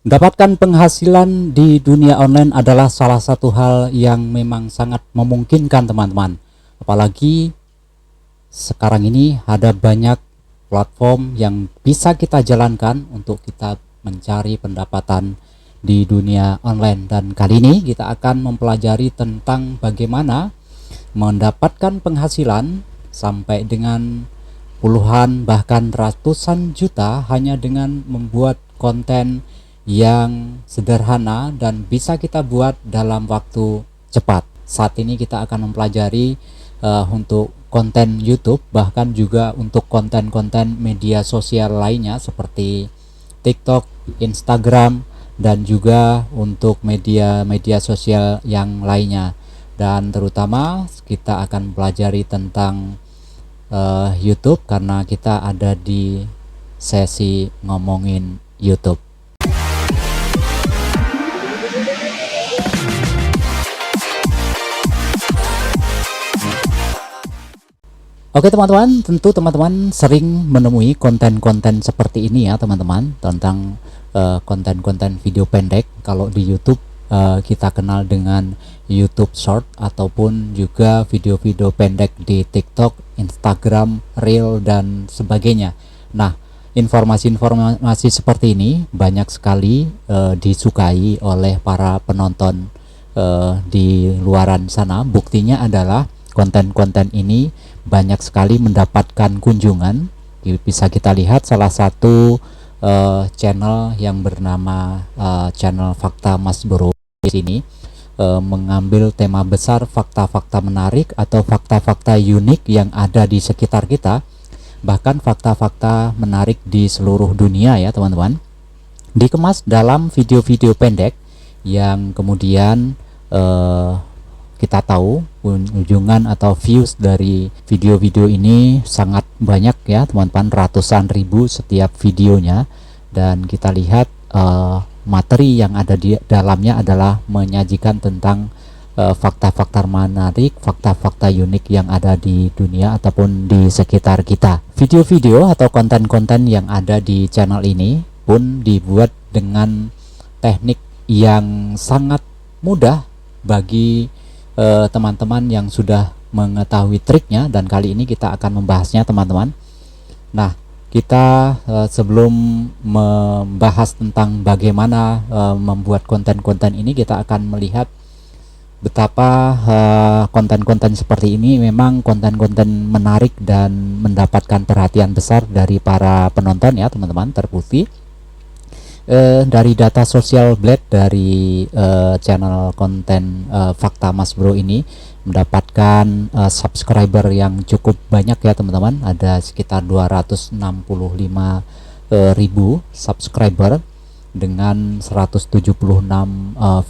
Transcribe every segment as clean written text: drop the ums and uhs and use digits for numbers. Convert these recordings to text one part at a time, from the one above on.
Mendapatkan penghasilan di dunia online adalah salah satu hal yang memang sangat memungkinkan teman-teman. Apalagi sekarang ini ada banyak platform yang bisa kita jalankan untuk kita mencari pendapatan di dunia online. Dan kali ini kita akan mempelajari tentang bagaimana mendapatkan penghasilan sampai dengan puluhan bahkan ratusan juta hanya dengan membuat konten yang sederhana dan bisa kita buat dalam waktu cepat. Saat ini kita akan mempelajari untuk konten YouTube, bahkan juga untuk konten-konten media sosial lainnya seperti TikTok, Instagram, dan juga untuk media-media sosial yang lainnya. Dan terutama kita akan pelajari tentang YouTube karena kita ada di sesi ngomongin YouTube. Oke teman-teman, tentu teman-teman sering menemui konten-konten seperti ini ya teman-teman, tentang konten-konten video pendek. Kalau di YouTube kita kenal dengan YouTube Short ataupun juga video-video pendek di TikTok, Instagram, Reel dan sebagainya. Nah, informasi-informasi seperti ini banyak sekali disukai oleh para penonton di luaran sana. Buktinya adalah konten-konten ini banyak sekali mendapatkan kunjungan. Bisa kita lihat salah satu channel yang bernama channel Fakta Mas Bro di sini mengambil tema besar fakta-fakta menarik atau fakta-fakta unik yang ada di sekitar kita, bahkan fakta-fakta menarik di seluruh dunia ya teman-teman, dikemas dalam video-video pendek yang kemudian kita tahu kunjungan atau views dari video-video ini sangat banyak ya teman-teman, ratusan ribu setiap videonya. Dan kita lihat materi yang ada di dalamnya adalah menyajikan tentang fakta-fakta menarik, fakta-fakta unik yang ada di dunia ataupun di sekitar kita. Video-video atau konten-konten yang ada di channel ini pun dibuat dengan teknik yang sangat mudah bagi teman-teman yang sudah mengetahui triknya, dan kali ini kita akan membahasnya teman-teman. Nah, kita sebelum membahas tentang bagaimana membuat konten-konten ini, kita akan melihat betapa konten-konten seperti ini memang konten-konten menarik dan mendapatkan perhatian besar dari para penonton ya teman-teman. Terbukti dari data Social Blade dari channel konten Fakta Mas Bro ini mendapatkan subscriber yang cukup banyak ya teman-teman. Ada sekitar 265 ribu subscriber dengan 176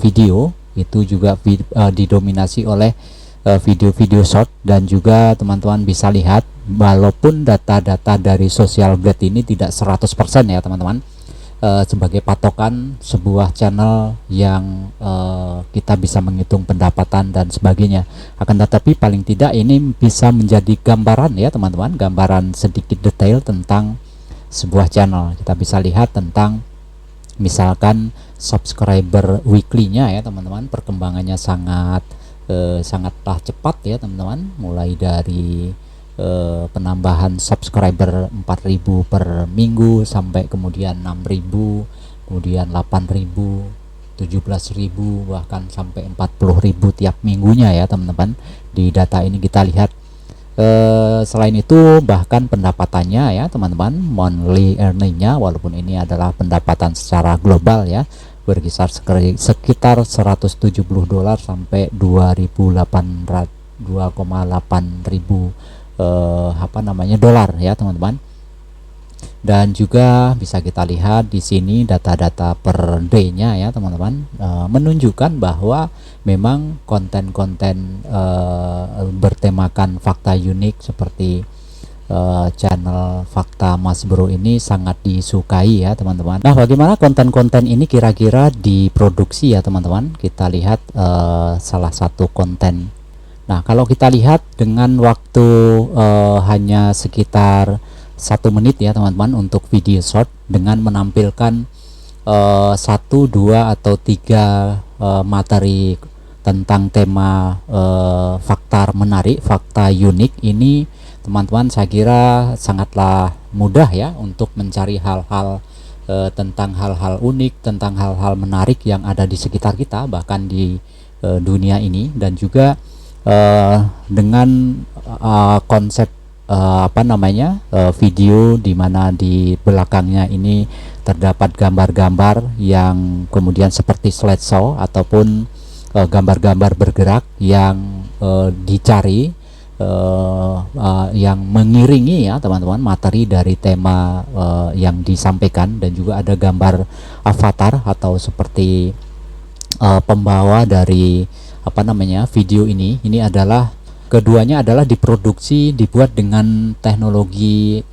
video. Itu juga didominasi oleh video-video short. Dan juga teman-teman bisa lihat walaupun data-data dari Social Blade ini tidak 100% ya teman-teman, sebagai patokan sebuah channel yang kita bisa menghitung pendapatan dan sebagainya. Akan tetapi paling tidak ini bisa menjadi gambaran ya teman-teman, gambaran sedikit detail tentang sebuah channel. Kita bisa lihat tentang misalkan subscriber weekly-nya ya teman-teman, perkembangannya sangatlah cepat ya teman-teman, mulai dari penambahan subscriber 4.000 per minggu sampai kemudian 6.000, kemudian 8.000, 17.000, bahkan sampai 40.000 tiap minggunya ya teman-teman. Di data ini kita lihat selain itu bahkan pendapatannya ya teman-teman, monthly earningnya, walaupun ini adalah pendapatan secara global ya, berkisar sekitar 170 dolar sampai 2,8 ribu dolar ya teman-teman. Dan juga bisa kita lihat di sini data-data per day-nya ya teman-teman, menunjukkan bahwa memang konten-konten bertemakan fakta unik seperti channel Fakta Mas Bro ini sangat disukai ya teman-teman. Nah, bagaimana konten-konten ini kira-kira diproduksi ya teman-teman? Kita lihat salah satu konten. Nah, kalau kita lihat dengan waktu hanya sekitar 1 menit ya teman-teman untuk video short, dengan menampilkan satu, dua, atau tiga materi tentang tema fakta menarik, fakta unik ini, teman-teman saya kira sangatlah mudah ya untuk mencari hal-hal tentang hal-hal unik, tentang hal-hal menarik yang ada di sekitar kita, bahkan di dunia ini. Dan juga dengan konsep video di mana di belakangnya ini terdapat gambar-gambar yang kemudian seperti slideshow ataupun gambar-gambar bergerak yang dicari, yang mengiringi ya teman-teman materi dari tema yang disampaikan. Dan juga ada gambar avatar atau seperti pembawa dari video ini. Ini adalah keduanya adalah dibuat dengan teknologi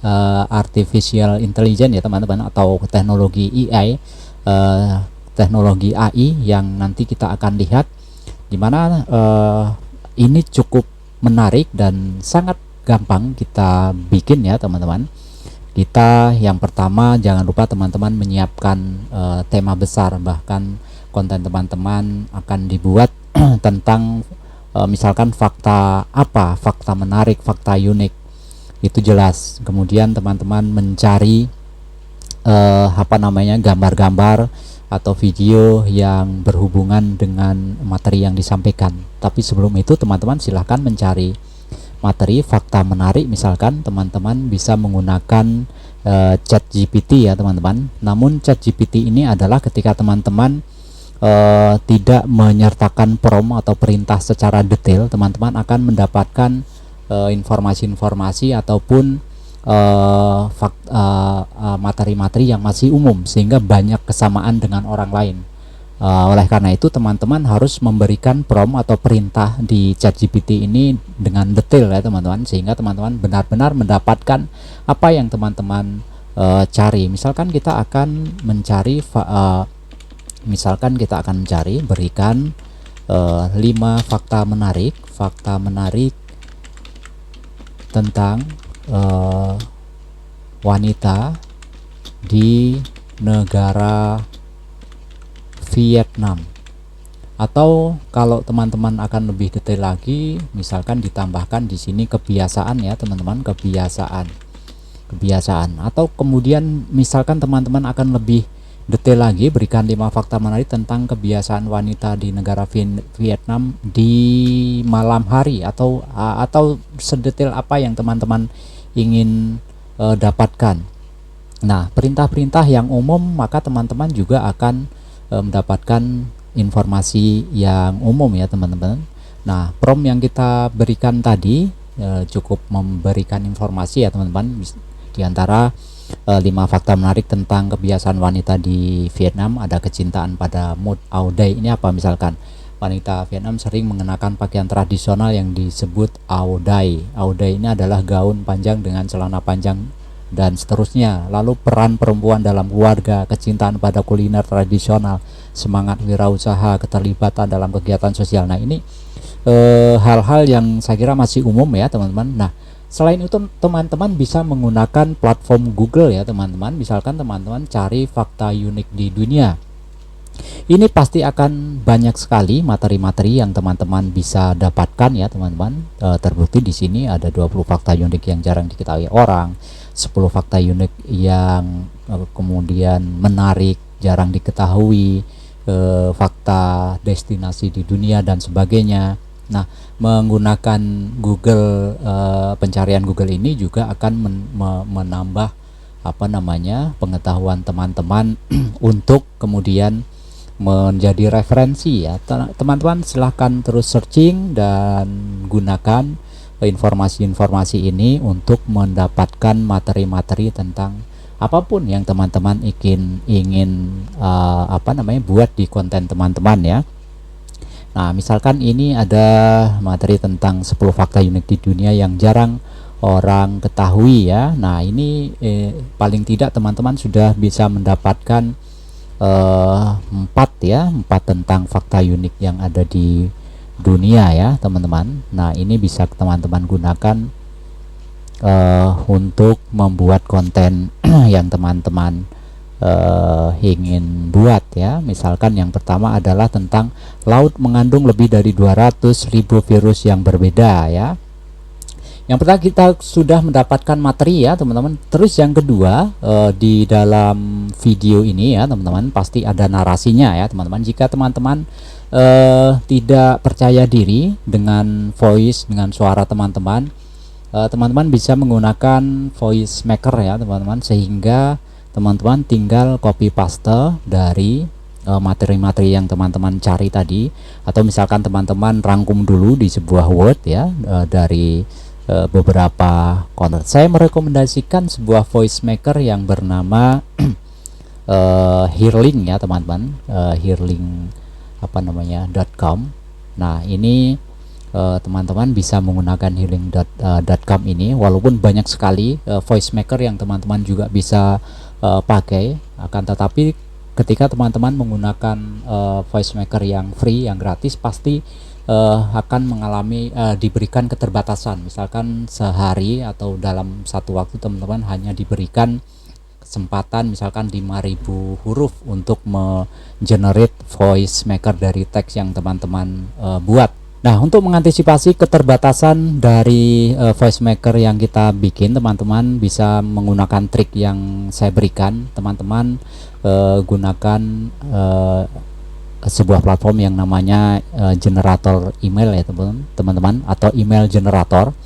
artificial intelligence ya teman-teman, atau teknologi AI, teknologi AI yang nanti kita akan lihat, dimana ini cukup menarik dan sangat gampang kita bikin ya teman-teman. Kita yang pertama, jangan lupa teman-teman menyiapkan tema besar, bahkan konten teman-teman akan dibuat tentang misalkan fakta menarik, fakta unik, itu jelas. Kemudian teman-teman mencari gambar-gambar atau video yang berhubungan dengan materi yang disampaikan. Tapi sebelum itu teman-teman silahkan mencari materi fakta menarik. Misalkan teman-teman bisa menggunakan ChatGPT ya teman-teman. Namun ChatGPT ini adalah ketika teman-teman tidak menyertakan prompt atau perintah secara detail, teman-teman akan mendapatkan informasi-informasi ataupun materi-materi yang masih umum, sehingga banyak kesamaan dengan orang lain. Oleh karena itu teman-teman harus memberikan prompt atau perintah di ChatGPT ini dengan detail ya teman-teman, sehingga teman-teman benar-benar mendapatkan apa yang teman-teman cari. Misalkan kita akan mencari berikan 5 fakta menarik tentang wanita di negara Vietnam. Atau kalau teman-teman akan lebih detail lagi, misalkan ditambahkan di sini kebiasaan ya teman-teman, kebiasaan. Atau kemudian misalkan teman-teman akan lebih detail lagi, berikan 5 fakta menarik tentang kebiasaan wanita di negara Vietnam di malam hari, atau sedetail apa yang teman-teman ingin dapatkan. Nah, perintah-perintah yang umum, maka teman-teman juga akan mendapatkan informasi yang umum ya teman-teman. Nah, prompt yang kita berikan tadi cukup memberikan informasi ya teman-teman. Di antara 5 fakta menarik tentang kebiasaan wanita di Vietnam, ada kecintaan pada mode Ao Dai. Ini apa? Misalkan wanita Vietnam sering mengenakan pakaian tradisional yang disebut Ao Dai. Ao Dai ini adalah gaun panjang dengan celana panjang dan seterusnya. Lalu peran perempuan dalam keluarga, kecintaan pada kuliner tradisional, semangat wirausaha, keterlibatan dalam kegiatan sosial. Nah, ini hal-hal yang saya kira masih umum ya teman-teman. Nah, selain itu teman-teman bisa menggunakan platform Google ya teman-teman. Misalkan teman-teman cari fakta unik di dunia. Ini pasti akan banyak sekali materi-materi yang teman-teman bisa dapatkan ya teman-teman. Terbukti di sini ada 20 fakta unik yang jarang diketahui orang, 10 fakta unik yang kemudian menarik, jarang diketahui, fakta destinasi di dunia dan sebagainya. Nah, menggunakan Google, pencarian Google ini juga akan menambah pengetahuan teman-teman untuk kemudian menjadi referensi ya teman-teman. Silahkan terus searching dan gunakan informasi-informasi ini untuk mendapatkan materi-materi tentang apapun yang teman-teman ingin buat di konten teman-teman ya. Nah, misalkan ini ada materi tentang 10 fakta unik di dunia yang jarang orang ketahui ya. Nah, ini paling tidak teman-teman sudah bisa mendapatkan 4 tentang fakta unik yang ada di dunia ya teman-teman. Nah, ini bisa teman-teman gunakan untuk membuat konten yang teman-teman ingin buat ya. Misalkan yang pertama adalah tentang laut mengandung lebih dari 200.000 virus yang berbeda ya. Yang pertama kita sudah mendapatkan materi ya teman-teman. Terus yang kedua, di dalam video ini ya teman-teman pasti ada narasinya ya teman-teman. Jika teman-teman tidak percaya diri dengan voice, dengan suara teman-teman, teman-teman bisa menggunakan voice maker ya teman-teman, sehingga teman-teman tinggal copy paste dari materi-materi yang teman-teman cari tadi, atau misalkan teman-teman rangkum dulu di sebuah Word ya, dari beberapa konten. Saya merekomendasikan sebuah voice maker yang bernama Hearling ya teman-teman, Hearling .com. Nah ini teman-teman bisa menggunakan hearling.com ini, walaupun banyak sekali voice maker yang teman-teman juga bisa pakai, akan tetapi ketika teman-teman menggunakan voice maker yang free, yang gratis, pasti akan mengalami diberikan keterbatasan. Misalkan sehari atau dalam satu waktu teman-teman hanya diberikan kesempatan misalkan 5.000 huruf untuk generate voice maker dari teks yang teman-teman buat. Nah, untuk mengantisipasi keterbatasan dari voice maker yang kita bikin, teman-teman bisa menggunakan trik yang saya berikan. Teman-teman gunakan sebuah platform yang namanya generator email ya teman-teman, atau email generator.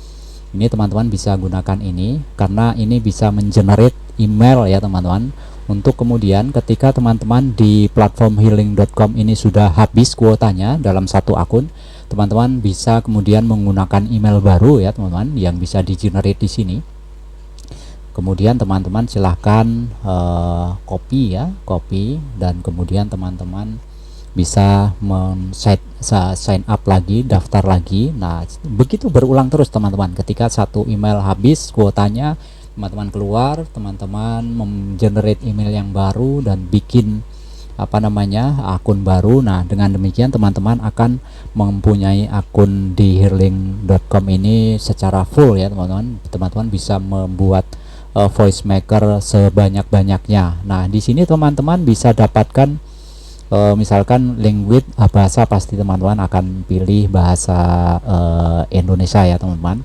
Ini teman-teman bisa gunakan ini karena ini bisa mengenerate email ya teman-teman, untuk kemudian ketika teman-teman di platform hearling.com ini sudah habis kuotanya dalam satu akun, teman-teman bisa kemudian menggunakan email baru ya teman-teman yang bisa di-generate di sini. Kemudian teman-teman silahkan copy dan kemudian teman-teman bisa sign up lagi, daftar lagi. Nah, begitu berulang terus teman-teman. Ketika satu email habis kuotanya, teman-teman keluar, teman-teman menggenerate email yang baru dan bikin akun baru. Nah, dengan demikian teman-teman akan mempunyai akun di hearling.com ini secara full ya teman-teman. Teman-teman bisa membuat voice maker sebanyak-banyaknya. Nah, di sini teman-teman bisa dapatkan misalkan language bahasa, pasti teman-teman akan pilih bahasa Indonesia ya teman-teman.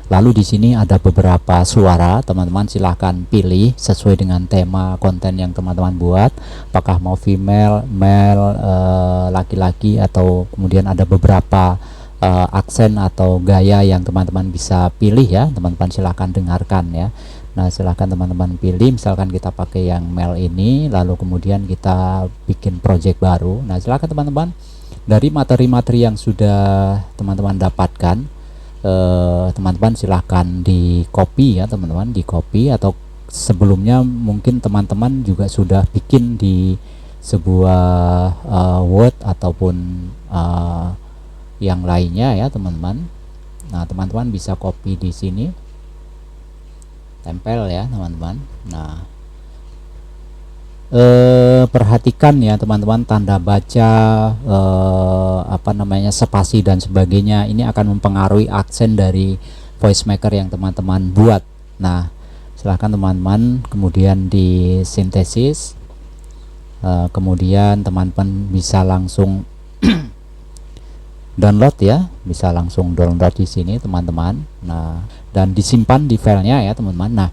Lalu di sini ada beberapa suara, teman-teman silahkan pilih sesuai dengan tema konten yang teman-teman buat, apakah mau female, male, laki-laki, atau kemudian ada beberapa aksen atau gaya yang teman-teman bisa pilih ya teman-teman, silahkan dengarkan ya. Nah, silahkan teman-teman pilih, misalkan kita pakai yang male ini, lalu kemudian kita bikin project baru. Nah, silahkan teman-teman dari materi-materi yang sudah teman-teman dapatkan, teman-teman silahkan di copy ya teman-teman, di copy, atau sebelumnya mungkin teman-teman juga sudah bikin di sebuah Word ataupun yang lainnya ya teman-teman. Nah, teman-teman bisa copy di sini, tempel ya teman-teman. Nah, perhatikan ya teman-teman, tanda baca, spasi dan sebagainya, ini akan mempengaruhi aksen dari voice maker yang teman-teman buat. Nah, silahkan teman-teman kemudian di sintesis, kemudian teman-teman bisa langsung download ya, bisa langsung download di sini teman-teman. Nah, dan disimpan di filenya ya teman-teman. Nah,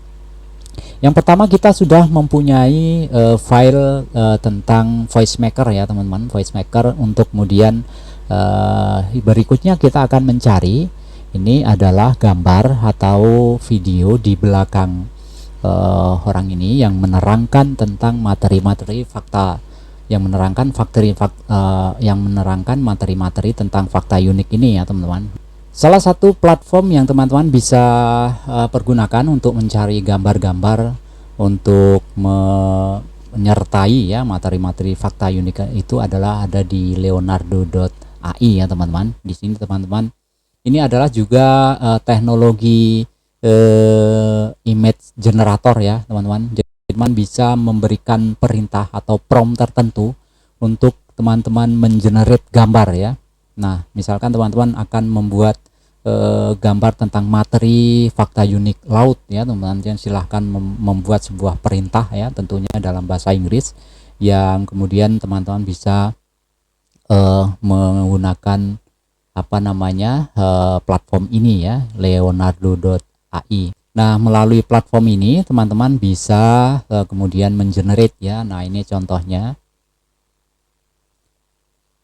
yang pertama kita sudah mempunyai file tentang voice maker ya teman-teman, voice maker. Untuk kemudian berikutnya kita akan mencari, ini adalah gambar atau video di belakang orang ini yang menerangkan tentang materi-materi fakta, yang menerangkan materi-materi tentang fakta unik ini ya teman-teman. Salah satu platform yang teman-teman bisa pergunakan untuk mencari gambar-gambar untuk menyertai ya materi-materi fakta unik itu adalah ada di leonardo.ai ya teman-teman. Di sini teman-teman, ini adalah juga teknologi image generator ya teman-teman. Jadi teman bisa memberikan perintah atau prompt tertentu untuk teman-teman mengenerate gambar ya. Nah, misalkan teman-teman akan membuat gambar tentang materi fakta unik laut ya teman-teman, silahkan membuat sebuah perintah ya, tentunya dalam bahasa Inggris, yang kemudian teman-teman bisa menggunakan apa namanya platform ini ya, Leonardo.ai. Nah, melalui platform ini teman-teman bisa kemudian mengenerate ya. Nah, ini contohnya.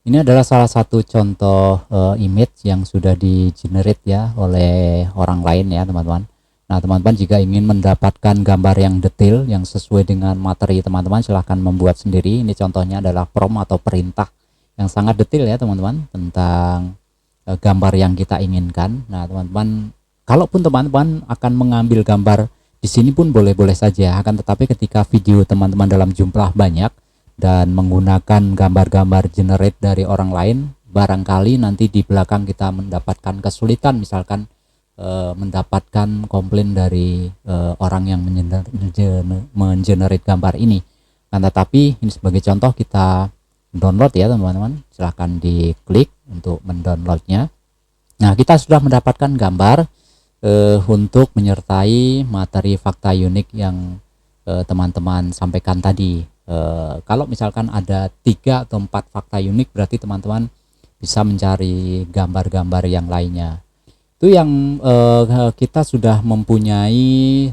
Ini adalah salah satu contoh image yang sudah di generate ya oleh orang lain ya teman-teman. Nah, teman-teman jika ingin mendapatkan gambar yang detail yang sesuai dengan materi teman-teman, silahkan membuat sendiri. Ini contohnya adalah prompt atau perintah yang sangat detail ya teman-teman tentang gambar yang kita inginkan. Nah, teman-teman, kalaupun teman-teman akan mengambil gambar di sini pun boleh-boleh saja, akan tetapi ketika video teman-teman dalam jumlah banyak dan menggunakan gambar-gambar generate dari orang lain, barangkali nanti di belakang kita mendapatkan kesulitan, misalkan mendapatkan komplain dari orang yang mengenerate gambar ini. Nah, tetapi ini sebagai contoh kita download ya teman-teman, silahkan diklik untuk mendownloadnya. Nah, kita sudah mendapatkan gambar untuk menyertai materi fakta unik yang teman-teman sampaikan tadi. Kalau misalkan ada 3 atau 4 fakta unik, berarti teman-teman bisa mencari gambar-gambar yang lainnya. Itu yang kita sudah mempunyai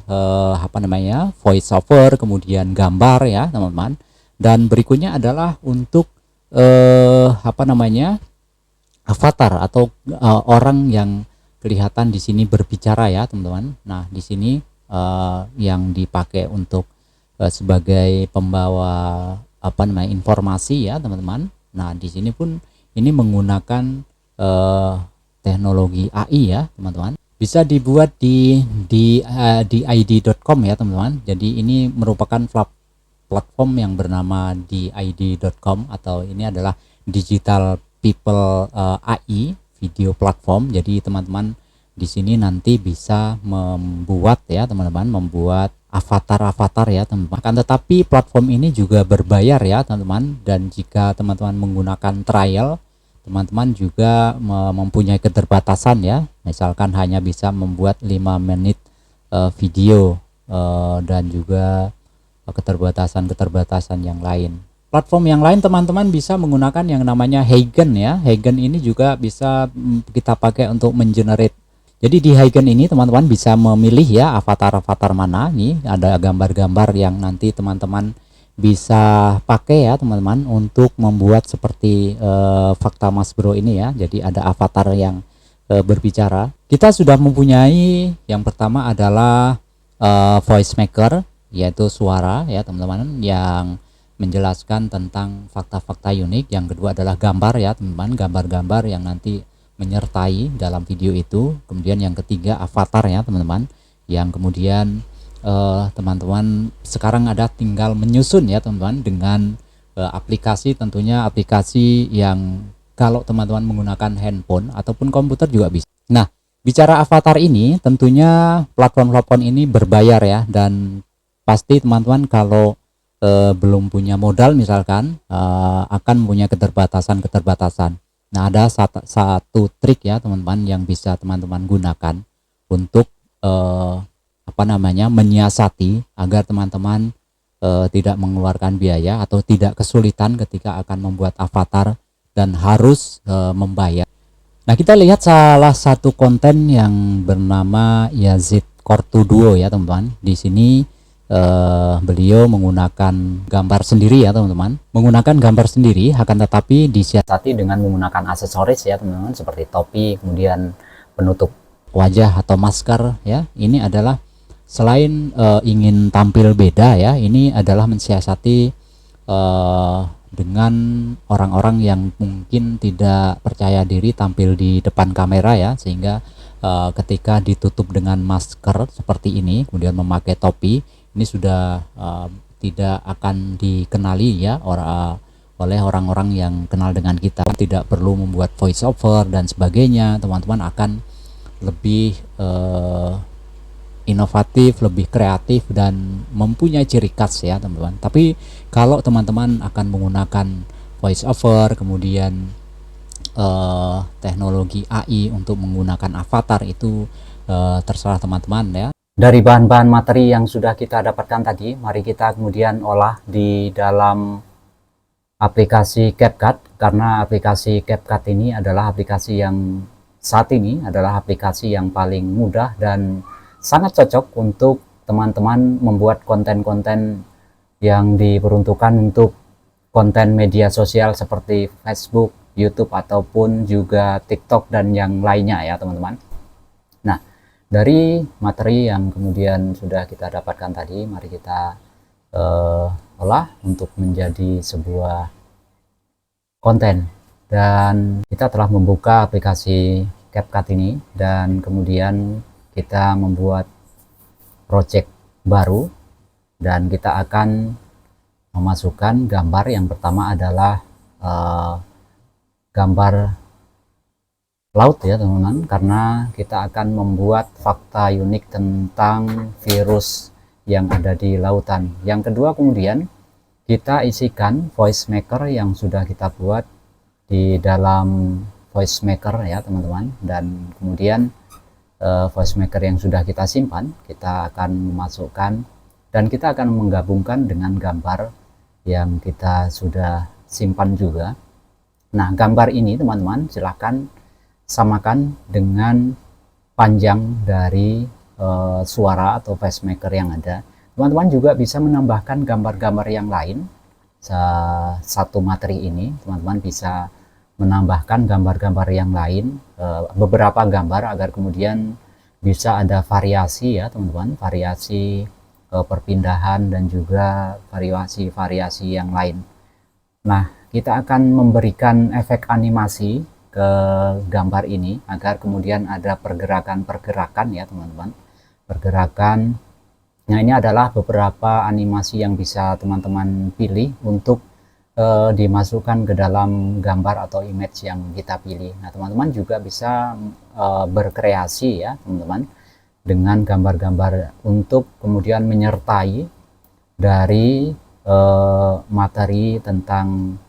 apa namanya voice over, kemudian gambar ya teman-teman. Dan berikutnya adalah untuk apa namanya avatar atau orang yang kelihatan di sini berbicara ya teman-teman. Nah, di sini yang dipakai untuk sebagai pembawa apa namanya informasi ya teman-teman. Nah, di sini pun ini menggunakan teknologi AI ya teman-teman. Bisa dibuat di id.com ya teman-teman. Jadi ini merupakan platform yang bernama did.com, atau ini adalah Digital People AI video platform. Jadi teman-teman di sini nanti bisa membuat ya teman-teman, membuat avatar-avatar ya teman-teman. Akan tetapi platform ini juga berbayar ya teman-teman, dan jika teman-teman menggunakan trial, teman-teman juga mempunyai keterbatasan ya. Misalkan hanya bisa membuat 5 menit video dan juga keterbatasan-keterbatasan yang lain. Platform yang lain teman-teman bisa menggunakan yang namanya Huygen ya. Huygen ini juga bisa kita pakai untuk mengenerate. Jadi di Huygen ini teman-teman bisa memilih ya avatar-avatar mana. Nih ada gambar-gambar yang nanti teman-teman bisa pakai ya teman-teman untuk membuat seperti fakta Mas Bro ini ya. Jadi ada avatar yang berbicara. Kita sudah mempunyai yang pertama adalah voice maker, yaitu suara ya teman-teman, yang menjelaskan tentang fakta-fakta unik. Yang kedua adalah gambar ya teman-teman, gambar-gambar yang nanti menyertai dalam video itu. Kemudian yang ketiga avatar ya teman-teman, yang kemudian teman-teman sekarang ada tinggal menyusun ya teman-teman dengan aplikasi, tentunya aplikasi yang kalau teman-teman menggunakan handphone ataupun komputer juga bisa. Nah, bicara avatar ini tentunya platform-platform ini berbayar ya, dan pasti teman-teman kalau belum punya modal misalkan akan punya keterbatasan. Nah, ada satu trik ya teman-teman yang bisa teman-teman gunakan untuk apa namanya menyiasati agar teman-teman tidak mengeluarkan biaya atau tidak kesulitan ketika akan membuat avatar dan harus membayar. Nah, kita lihat salah satu konten yang bernama Yazid Kortuduo ya teman-teman. Di sini beliau menggunakan gambar sendiri ya teman-teman, menggunakan gambar sendiri, akan tetapi disiasati dengan menggunakan aksesoris ya teman-teman, seperti topi, kemudian penutup wajah atau masker ya. Ini adalah selain ingin tampil beda ya, ini adalah mensiasati dengan orang-orang yang mungkin tidak percaya diri tampil di depan kamera ya, sehingga ketika ditutup dengan masker seperti ini kemudian memakai topi, ini sudah tidak akan dikenali ya oleh orang-orang yang kenal dengan kita. Tidak perlu membuat voice over dan sebagainya, teman-teman akan lebih inovatif, lebih kreatif, dan mempunyai ciri khas ya teman-teman. Tapi kalau teman-teman akan menggunakan voice over, kemudian teknologi AI untuk menggunakan avatar itu terserah teman-teman ya. Dari bahan-bahan materi yang sudah kita dapatkan tadi, mari kita kemudian olah di dalam aplikasi CapCut, karena aplikasi CapCut ini adalah aplikasi yang saat ini adalah aplikasi yang paling mudah dan sangat cocok untuk teman-teman membuat konten-konten yang diperuntukkan untuk konten media sosial seperti Facebook, YouTube, ataupun juga TikTok dan yang lainnya ya teman-teman. Nah, dari materi yang kemudian sudah kita dapatkan tadi, mari kita olah untuk menjadi sebuah konten. Dan kita telah membuka aplikasi CapCut ini, dan kemudian kita membuat project baru, dan kita akan memasukkan gambar. Yang pertama adalah gambar laut ya teman-teman, karena kita akan membuat fakta unik tentang virus yang ada di lautan. Yang kedua, kemudian kita isikan voice maker yang sudah kita buat di dalam voice maker ya teman-teman, dan kemudian voice maker yang sudah kita simpan kita akan memasukkan, dan kita akan menggabungkan dengan gambar yang kita sudah simpan juga. Nah, gambar ini teman-teman silahkan samakan dengan panjang dari suara atau voice maker yang ada. Teman-teman juga bisa menambahkan gambar-gambar yang lain. Satu materi ini teman-teman bisa menambahkan gambar-gambar yang lain, beberapa gambar, agar kemudian bisa ada variasi ya teman-teman, variasi perpindahan dan juga variasi-variasi yang lain. Nah, kita akan memberikan efek animasi ke gambar ini agar kemudian ada pergerakan-pergerakan ya teman-teman, pergerakan. Nah, ini adalah beberapa animasi yang bisa teman-teman pilih untuk dimasukkan ke dalam gambar atau image yang kita pilih. Nah, teman-teman juga bisa berkreasi ya teman-teman dengan gambar-gambar untuk kemudian menyertai dari materi tentang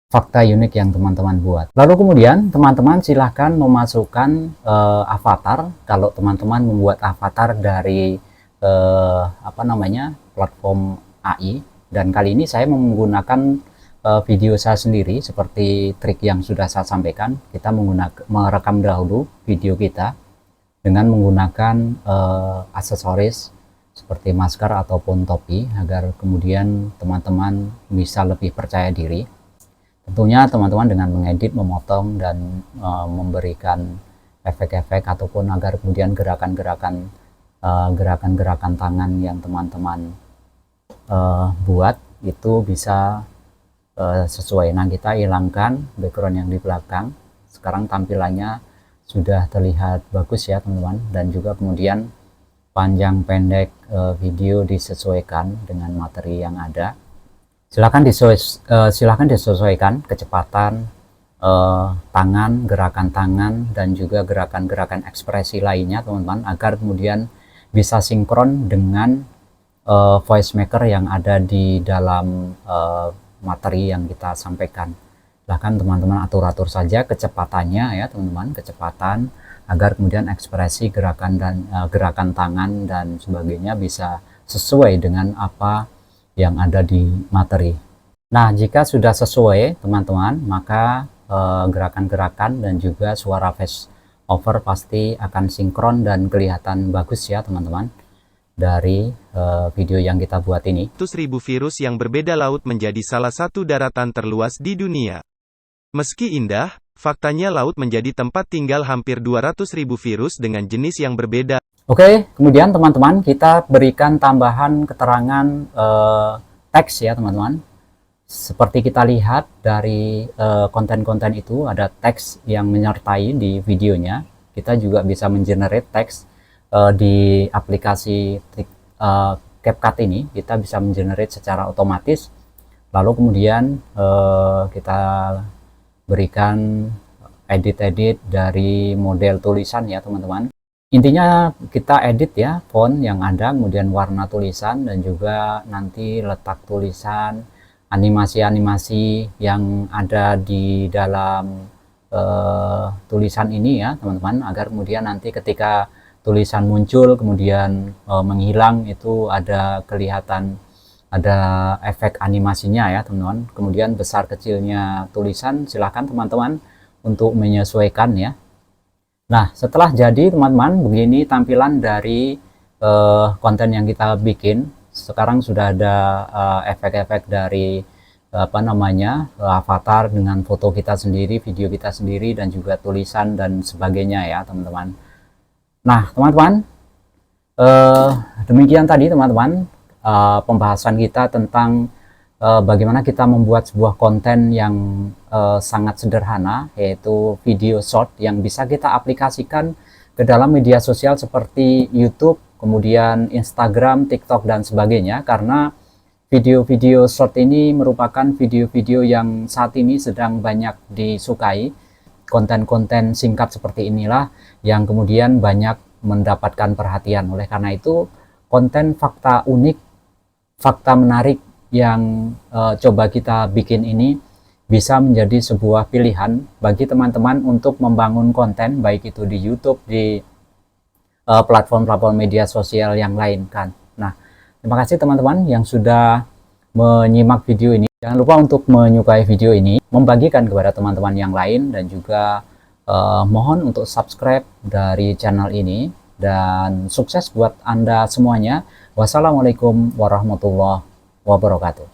fakta unik yang teman-teman buat. Lalu kemudian teman-teman silahkan memasukkan avatar. Kalau teman-teman membuat avatar dari platform AI, dan kali ini saya menggunakan video saya sendiri seperti trik yang sudah saya sampaikan. Kita merekam dahulu video kita dengan menggunakan aksesoris seperti masker ataupun topi, agar kemudian teman-teman bisa lebih percaya diri. Tentunya teman-teman dengan mengedit, memotong, dan memberikan efek-efek ataupun agar kemudian gerakan-gerakan tangan yang teman-teman buat itu bisa sesuai. Nah, kita hilangkan background yang di belakang. Sekarang tampilannya sudah terlihat bagus ya teman-teman, dan juga kemudian panjang pendek video disesuaikan dengan materi yang ada. Silahkan disesuaikan kecepatan tangan, gerakan tangan, dan juga gerakan-gerakan ekspresi lainnya teman-teman, agar kemudian bisa sinkron dengan voice maker yang ada di dalam materi yang kita sampaikan. Silahkan teman-teman atur-atur saja kecepatannya ya teman-teman, kecepatan, agar kemudian ekspresi gerakan dan gerakan tangan dan sebagainya bisa sesuai dengan apa yang ada di materi. Nah, jika sudah sesuai teman-teman, maka gerakan-gerakan dan juga suara voice over pasti akan sinkron dan kelihatan bagus ya teman-teman dari video yang kita buat ini. 100.000 virus yang berbeda laut menjadi salah satu daratan terluas di dunia. Meski indah, faktanya laut menjadi tempat tinggal hampir 200.000 virus dengan jenis yang berbeda. Oke, kemudian teman-teman kita berikan tambahan keterangan teks ya teman-teman. Seperti kita lihat dari konten-konten itu ada teks yang menyertai di videonya. Kita juga bisa mengenerate teks di aplikasi CapCut ini. Kita bisa mengenerate secara otomatis. Lalu kemudian kita berikan edit-edit dari model tulisan ya teman-teman. Intinya kita edit ya font yang ada, kemudian warna tulisan, dan juga nanti letak tulisan, animasi-animasi yang ada di dalam tulisan ini ya teman-teman, agar kemudian nanti ketika tulisan muncul kemudian menghilang itu ada kelihatan, ada efek animasinya ya teman-teman. Kemudian besar kecilnya tulisan silahkan teman-teman untuk menyesuaikan ya. Nah setelah jadi teman-teman, begini tampilan dari konten yang kita bikin. Sekarang sudah ada efek-efek dari avatar dengan foto kita sendiri, video kita sendiri, dan juga tulisan dan sebagainya ya teman-teman. Nah teman-teman, demikian tadi teman-teman pembahasan kita tentang bagaimana kita membuat sebuah konten yang sangat sederhana, yaitu video short yang bisa kita aplikasikan ke dalam media sosial seperti YouTube, kemudian Instagram, TikTok, dan sebagainya. Karena video-video short ini merupakan video-video yang saat ini sedang banyak disukai. Konten-konten singkat seperti inilah yang kemudian banyak mendapatkan perhatian. Oleh karena itu, konten fakta unik, fakta menarik yang coba kita bikin ini bisa menjadi sebuah pilihan bagi teman-teman untuk membangun konten, baik itu di YouTube, di platform-platform media sosial yang lain kan. Nah, terima kasih teman-teman yang sudah menyimak video ini. Jangan lupa untuk menyukai video ini, membagikan kepada teman-teman yang lain, dan juga mohon untuk subscribe dari channel ini, dan sukses buat Anda semuanya. Wassalamualaikum warahmatullahi wabarakatuh.